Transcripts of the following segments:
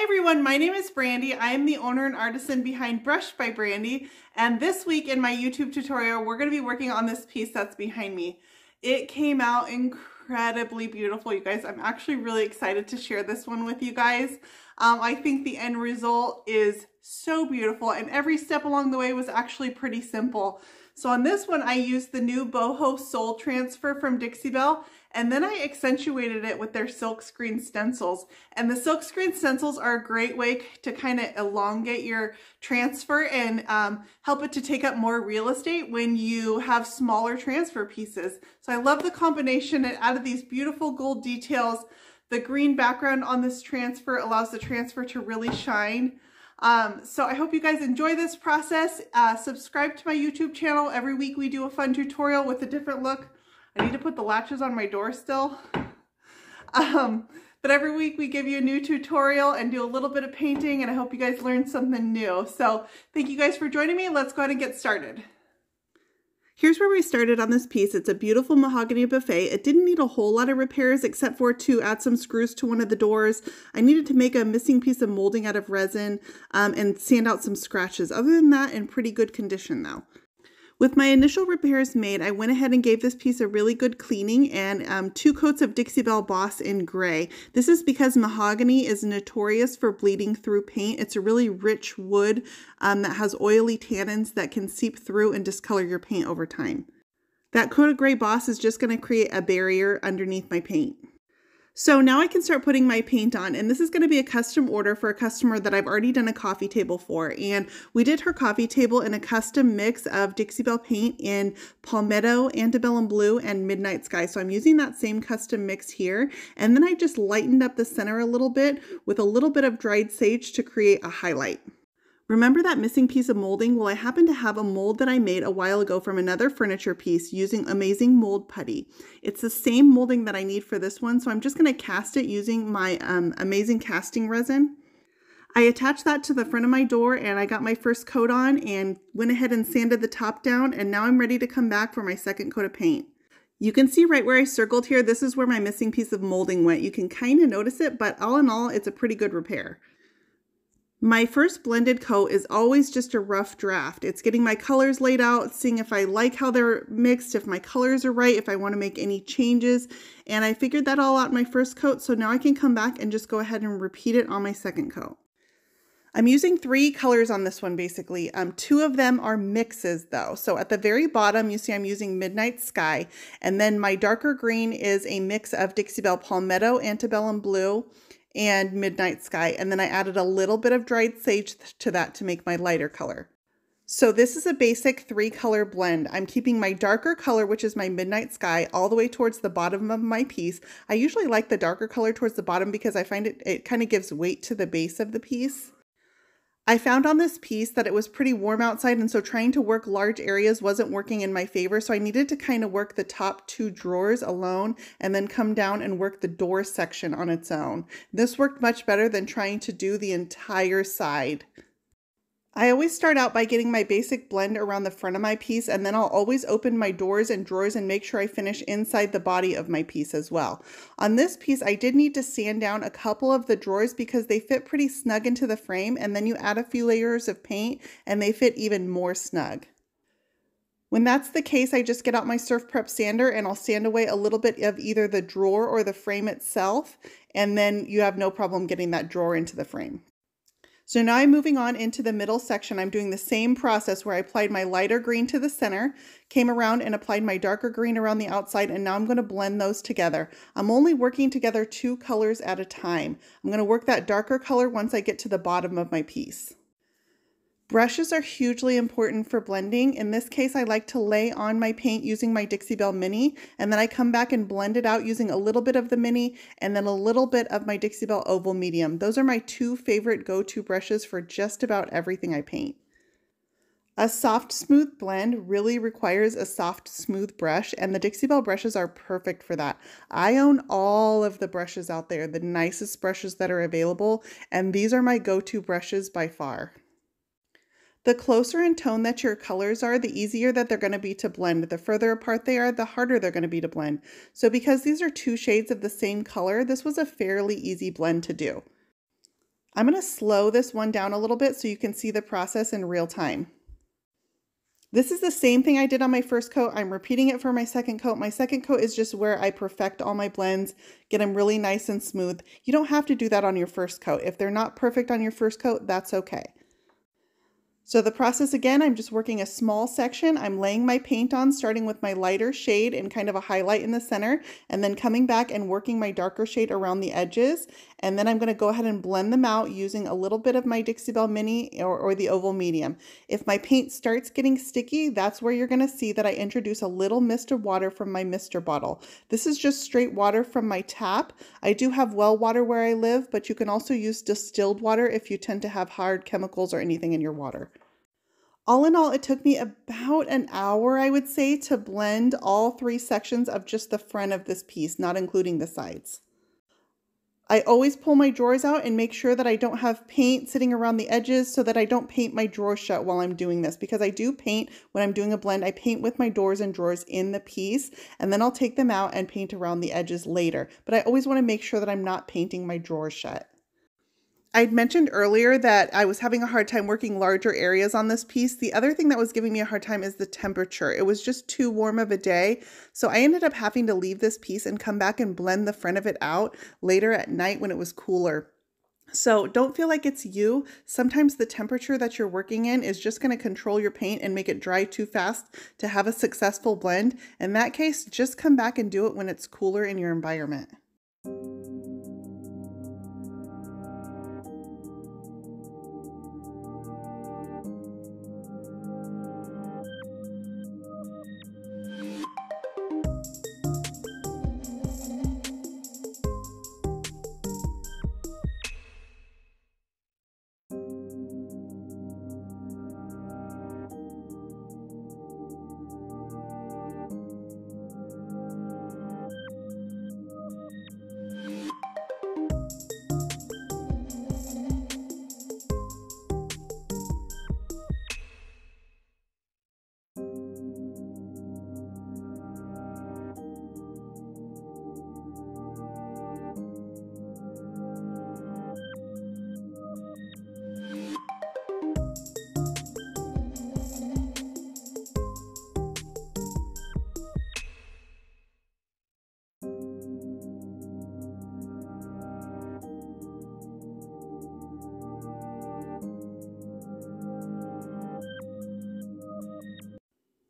Hi everyone, my name is Brandy. I am the owner and artisan behind Brush by Brandy, and this week in my YouTube tutorial we're going to be working on this piece that's behind me. It came out incredibly beautiful, you guys. I'm actually really excited to share this one with you guys. I think the end result is so beautiful, and every step along the way was actually pretty simple. So on this one I used the new Boho Soul Transfer from Dixie Belle, and then I accentuated it with their silkscreen stencils. And the silkscreen stencils are a great way to kind of elongate your transfer and help it to take up more real estate when you have smaller transfer pieces. So I love the combination. It added these beautiful gold details. The green background on this transfer allows the transfer to really shine. So I hope you guys enjoy this process. Subscribe to my YouTube channel. Every week we do a fun tutorial with a different look. I need to put the latches on my door still. But every week we give you a new tutorial and do a little bit of painting, and I hope you guys learned something new. So thank you guys for joining me. Let's go ahead and get started. Here's where we started on this piece. It's a beautiful mahogany buffet. It didn't need a whole lot of repairs except for to add some screws to one of the doors. I needed to make a missing piece of molding out of resin and sand out some scratches. Other than that, in pretty good condition though. With my initial repairs made, I went ahead and gave this piece a really good cleaning and 2 coats of Dixie Belle Boss in gray. This is because mahogany is notorious for bleeding through paint. It's a really rich wood that has oily tannins that can seep through and discolor your paint over time. That coat of gray Boss is just going to create a barrier underneath my paint. So now I can start putting my paint on, and this is going to be a custom order for a customer that I've already done a coffee table for. And we did her coffee table in a custom mix of Dixie Belle paint in Palmetto, Antebellum Blue, and Midnight Sky. So I'm using that same custom mix here. And then I just lightened up the center a little bit with a little bit of dried sage to create a highlight. Remember that missing piece of molding? Well, I happen to have a mold that I made a while ago from another furniture piece using Amazing Mold Putty. It's the same molding that I need for this one, so I'm just going to cast it using my Amazing Casting Resin. I attached that to the front of my door, and I got my first coat on and went ahead and sanded the top down, and now I'm ready to come back for my second coat of paint. You can see right where I circled here, this is where my missing piece of molding went. You can kind of notice it, but all in all, it's a pretty good repair. My first blended coat is always just a rough draft. It's getting my colors laid out, seeing if I like how they're mixed, if my colors are right, if I want to make any changes. And I figured that all out in my first coat, so now I can come back and just go ahead and repeat it on my second coat. I'm using 3 colors on this one basically. 2 of them are mixes though. So at the very bottom, you see I'm using Midnight Sky, and then my darker green is a mix of Dixie Belle Palmetto, Antebellum Blue, and Midnight Sky, and then I added a little bit of dried sage to that to make my lighter color. So this is a basic 3-color blend. I'm keeping my darker color, which is my Midnight Sky, all the way towards the bottom of my piece. I usually like the darker color towards the bottom because I find it kind of gives weight to the base of the piece. I found on this piece that it was pretty warm outside, and so trying to work large areas wasn't working in my favor, so I needed to kind of work the top 2 drawers alone and then come down and work the door section on its own. This worked much better than trying to do the entire side. I always start out by getting my basic blend around the front of my piece, and then I'll always open my doors and drawers and make sure I finish inside the body of my piece as well. On this piece, I did need to sand down a couple of the drawers because they fit pretty snug into the frame, and then you add a few layers of paint and they fit even more snug. When that's the case, I just get out my Surf Prep sander and I'll sand away a little bit of either the drawer or the frame itself, and then you have no problem getting that drawer into the frame. So now I'm moving on into the middle section. I'm doing the same process where I applied my lighter green to the center, came around and applied my darker green around the outside, and now I'm going to blend those together. I'm only working together 2 colors at a time. I'm going to work that darker color once I get to the bottom of my piece. Brushes are hugely important for blending. In this case, I like to lay on my paint using my Dixie Belle Mini, and then I come back and blend it out using a little bit of the Mini and then a little bit of my Dixie Belle Oval Medium. Those are my 2 favorite go-to brushes for just about everything I paint. A soft, smooth blend really requires a soft, smooth brush, and the Dixie Belle brushes are perfect for that. I own all of the brushes out there, the nicest brushes that are available, and these are my go-to brushes by far. The closer in tone that your colors are, the easier that they're going to be to blend. The further apart they are, the harder they're going to be to blend. So because these are 2 shades of the same color, this was a fairly easy blend to do. I'm going to slow this one down a little bit so you can see the process in real time. This is the same thing I did on my first coat. I'm repeating it for my second coat. My second coat is just where I perfect all my blends, get them really nice and smooth. You don't have to do that on your first coat. If they're not perfect on your first coat, that's okay. So the process again, I'm just working a small section. I'm laying my paint on, starting with my lighter shade and kind of a highlight in the center, and then coming back and working my darker shade around the edges. And then I'm going to go ahead and blend them out using a little bit of my Dixie Belle Mini or the oval medium. If my paint starts getting sticky, that's where you're going to see that I introduce a little mist of water from my mister bottle. This is just straight water from my tap. I do have well water where I live, but you can also use distilled water if you tend to have hard chemicals or anything in your water. All in all, it took me about an hour, I would say, to blend all 3 sections of just the front of this piece, not including the sides. I always pull my drawers out and make sure that I don't have paint sitting around the edges so that I don't paint my drawer shut while I'm doing this, because I do paint when I'm doing a blend. I paint with my doors and drawers in the piece, and then I'll take them out and paint around the edges later. But I always want to make sure that I'm not painting my drawers shut. I'd mentioned earlier that I was having a hard time working larger areas on this piece. The other thing that was giving me a hard time is the temperature. It was just too warm of a day. So I ended up having to leave this piece and come back and blend the front of it out later at night when it was cooler. So don't feel like it's you. Sometimes the temperature that you're working in is just going to control your paint and make it dry too fast to have a successful blend. In that case, just come back and do it when it's cooler in your environment.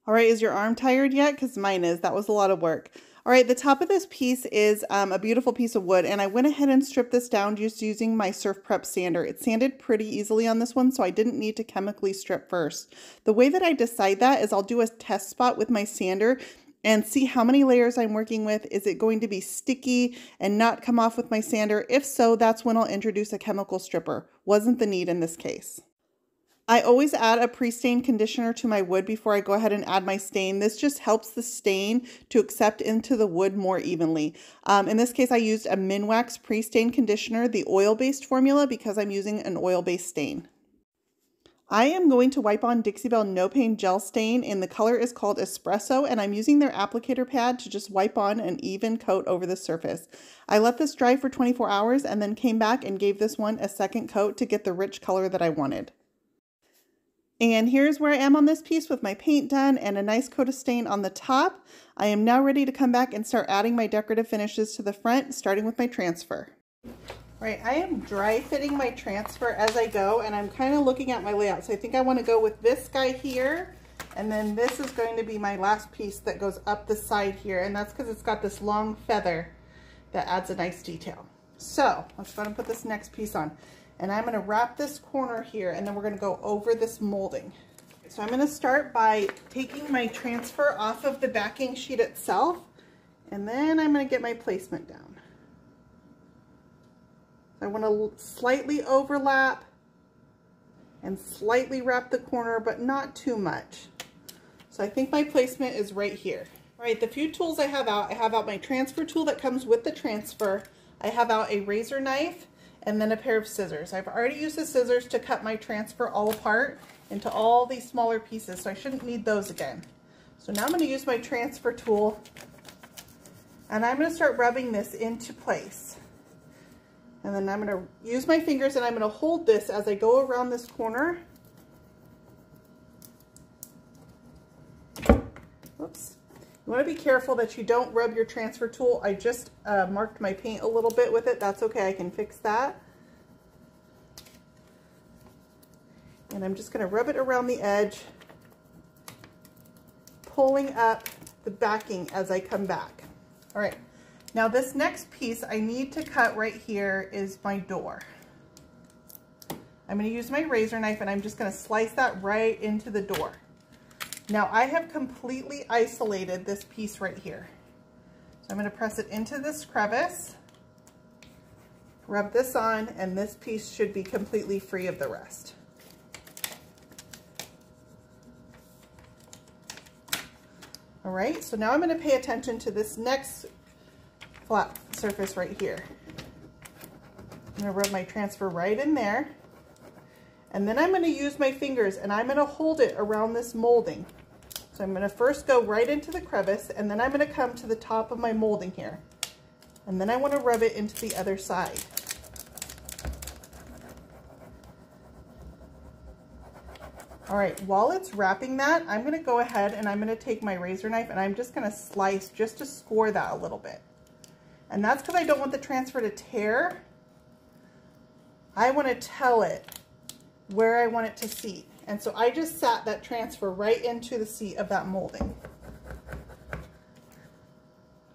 All right, is your arm tired yet? Because mine is. That was a lot of work. All right, the top of this piece is a beautiful piece of wood, and I went ahead and stripped this down just using my Surf Prep sander. It sanded pretty easily on this one, so I didn't need to chemically strip first. The way that I decide that is I'll do a test spot with my sander and see how many layers I'm working with. Is it going to be sticky and not come off with my sander? If so, that's when I'll introduce a chemical stripper. Wasn't the need in this case. I always add a pre-stain conditioner to my wood before I go ahead and add my stain. This just helps the stain to accept into the wood more evenly. In this case, I used a Minwax pre-stain conditioner, the oil-based formula, because I'm using an oil-based stain. I am going to wipe on Dixie Belle No Pain Gel Stain, and the color is called Espresso, and I'm using their applicator pad to just wipe on an even coat over the surface. I let this dry for 24 hours and then came back and gave this one a second coat to get the rich color that I wanted. And here's where I am on this piece with my paint done and a nice coat of stain on the top. I am now ready to come back and start adding my decorative finishes to the front, starting with my transfer. All right, I am dry fitting my transfer as I go, and I'm kind of looking at my layout. So I think I want to go with this guy here, and then this is going to be my last piece that goes up the side here, and that's because it's got this long feather that adds a nice detail. So let's go ahead and put this next piece on. And I'm going to wrap this corner here, and then we're going to go over this molding. So I'm going to start by taking my transfer off of the backing sheet itself, and then I'm going to get my placement down. I want to slightly overlap and slightly wrap the corner, but not too much. So I think my placement is right here. All right, the few tools I have out my transfer tool that comes with the transfer. I have out a razor knife, and then a pair of scissors. I've already used the scissors to cut my transfer all apart into all these smaller pieces, so I shouldn't need those again. So now I'm going to use my transfer tool, and I'm going to start rubbing this into place. And then I'm going to use my fingers and I'm going to hold this as I go around this corner. Oops. You want to be careful that you don't rub your transfer tool. I just marked my paint a little bit with it. That's okay, I can fix that. And I'm just going to rub it around the edge, pulling up the backing as I come back. All right, now this next piece I need to cut right here is my door. I'm going to use my razor knife and I'm just going to slice that right into the door. Now I have completely isolated this piece right here. So I'm going to press it into this crevice, rub this on, and this piece should be completely free of the rest. All right, so now I'm going to pay attention to this next flat surface right here. I'm going to rub my transfer right in there. And then I'm going to use my fingers and I'm going to hold it around this molding. So I'm going to first go right into the crevice and then I'm going to come to the top of my molding here. And then I want to rub it into the other side. All right, while it's wrapping that, I'm going to go ahead and I'm going to take my razor knife and I'm just going to slice just to score that a little bit. And that's because I don't want the transfer to tear. I want to tell it where I want it to seat. And so I just sat that transfer right into the seat of that molding.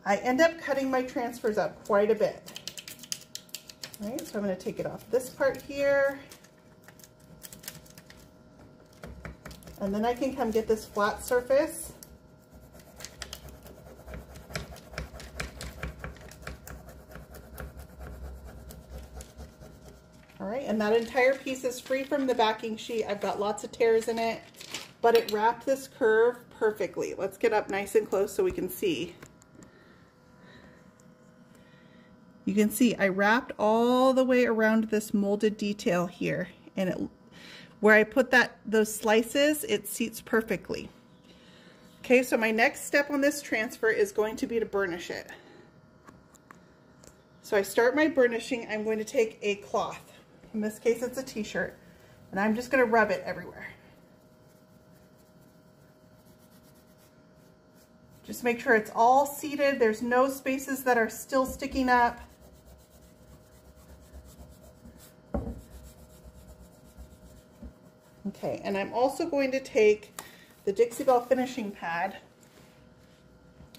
I end up cutting my transfers up quite a bit. All right, so I'm going to take it off this part here. And then I can come get this flat surface. All right, and that entire piece is free from the backing sheet. I've got lots of tears in it, but it wrapped this curve perfectly. Let's get up nice and close so we can see. You can see I wrapped all the way around this molded detail here, and it, where I put those slices, it seats perfectly. Okay, so my next step on this transfer is going to be to burnish it. So I start my burnishing. I'm going to take a cloth. In this case, it's a t-shirt, and I'm just going to rub it everywhere. Just make sure it's all seated. There's no spaces that are still sticking up. Okay, and I'm also going to take the Dixie Belle finishing pad,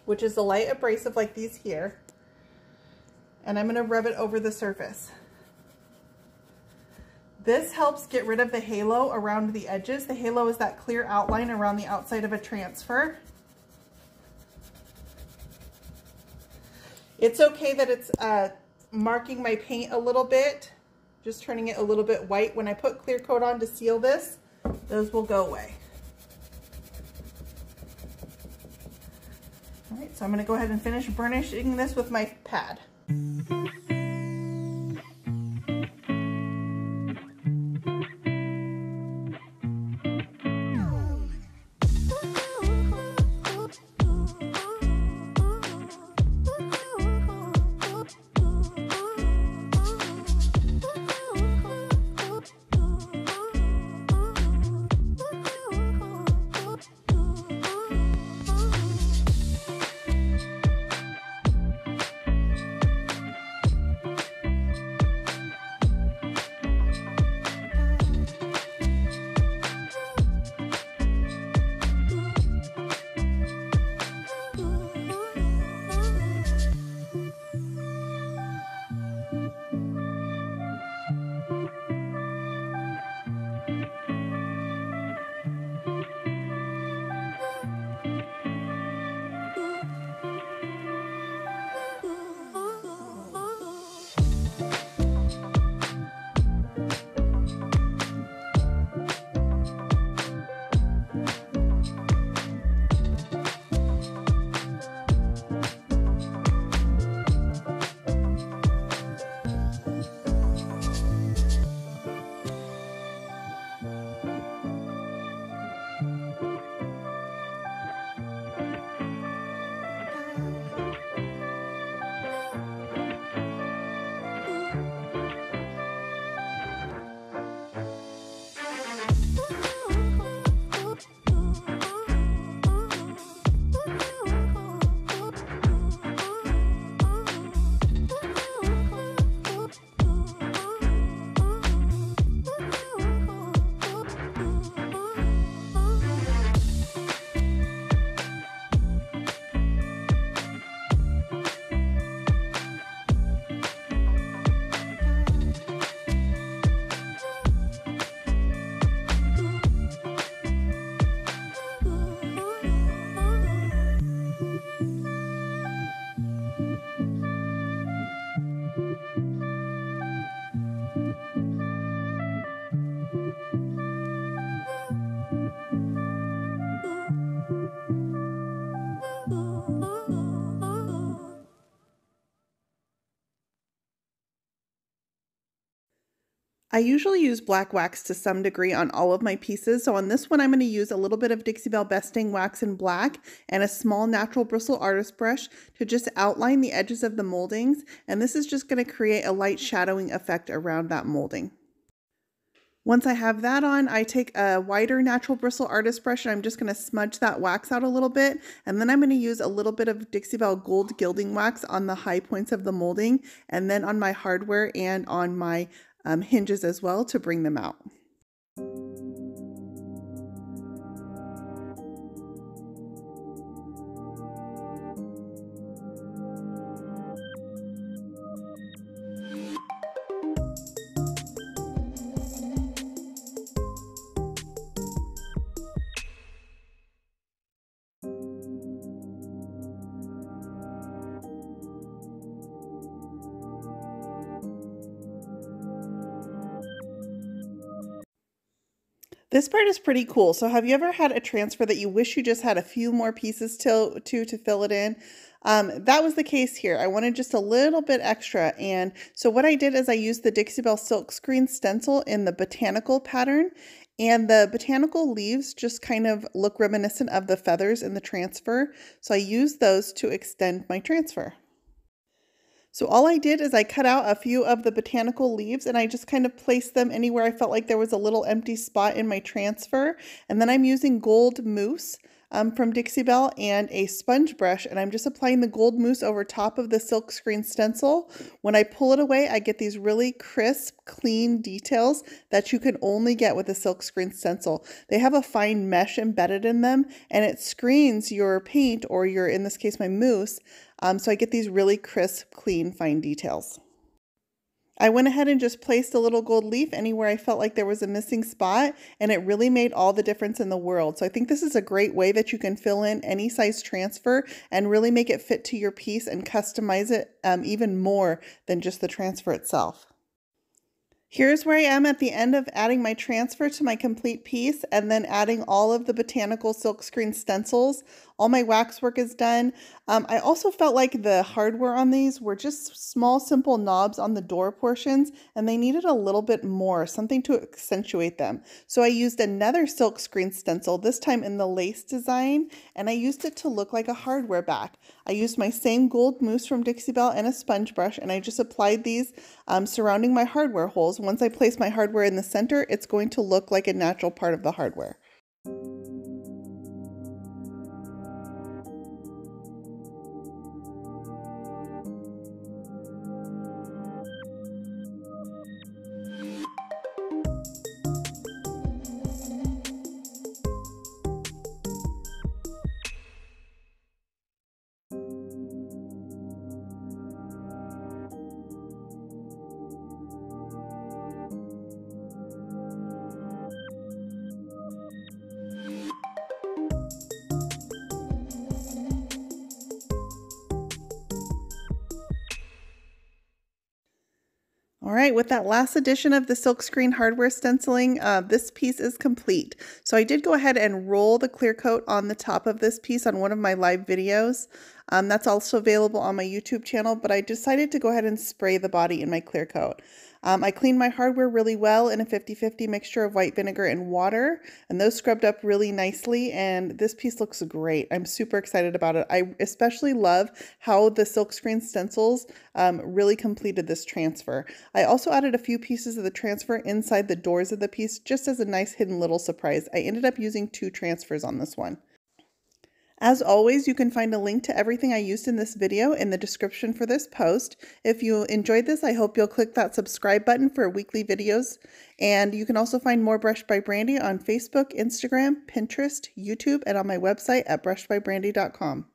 which is a light abrasive like these here, and I'm going to rub it over the surface. This helps get rid of the halo around the edges. The halo is that clear outline around the outside of a transfer. It's okay that it's marking my paint a little bit, just turning it a little bit white. When I put clear coat on to seal this, those will go away. All right, so I'm going to go ahead and finish burnishing this with my pad. I usually use black wax to some degree on all of my pieces, so on this one I'm going to use a little bit of Dixie Belle Best Dang Wax in black and a small natural bristle artist brush to just outline the edges of the moldings, and this is just going to create a light shadowing effect around that molding. Once I have that on, I take a wider natural bristle artist brush and I'm just going to smudge that wax out a little bit, and then I'm going to use a little bit of Dixie Belle Gold Gilding Wax on the high points of the molding and then on my hardware and on my hinges as well to bring them out. This part is pretty cool. So have you ever had a transfer that you wish you just had a few more pieces to fill it in? That was the case here. I wanted just a little bit extra. And so what I did is I used the Dixie Belle Silkscreen stencil in the botanical pattern. And the botanical leaves just kind of look reminiscent of the feathers in the transfer. So I used those to extend my transfer. So all I did is I cut out a few of the botanical leaves and I just kind of placed them anywhere I felt like there was a little empty spot in my transfer. And then I'm using gold mousse from Dixie Belle and a sponge brush, and I'm just applying the gold mousse over top of the silkscreen stencil. When I pull it away, I get these really crisp, clean details that you can only get with a silkscreen stencil. They have a fine mesh embedded in them, and it screens your paint, or your, in this case, my mousse, so I get these really crisp, clean, fine details. I went ahead and just placed a little gold leaf anywhere I felt like there was a missing spot, and it really made all the difference in the world. So I think this is a great way that you can fill in any size transfer and really make it fit to your piece and customize it even more than just the transfer itself. Here's where I am at the end of adding my transfer to my complete piece and then adding all of the botanical silkscreen stencils. All my waxwork is done. I also felt like the hardware on these were just small, simple knobs on the door portions, and they needed a little bit more, something to accentuate them. So I used another silkscreen stencil, this time in the lace design, and I used it to look like a hardware back. I used my same gold mousse from Dixie Belle and a sponge brush, and I just applied these surrounding my hardware holes. Once I place my hardware in the center, it's going to look like a natural part of the hardware. All right, with that last addition of the silkscreen hardware stenciling, this piece is complete. So I did go ahead and roll the clear coat on the top of this piece on one of my live videos. That's also available on my YouTube channel, but I decided to go ahead and spray the body in my clear coat. I cleaned my hardware really well in a 50-50 mixture of white vinegar and water, and those scrubbed up really nicely, and this piece looks great. I'm super excited about it. I especially love how the silkscreen stencils really completed this transfer. I also added a few pieces of the transfer inside the doors of the piece just as a nice hidden little surprise. I ended up using 2 transfers on this one. As always, you can find a link to everything I used in this video in the description for this post. If you enjoyed this, I hope you'll click that subscribe button for weekly videos. And you can also find more Brushed by Brandy on Facebook, Instagram, Pinterest, YouTube, and on my website at brushedbybrandy.com.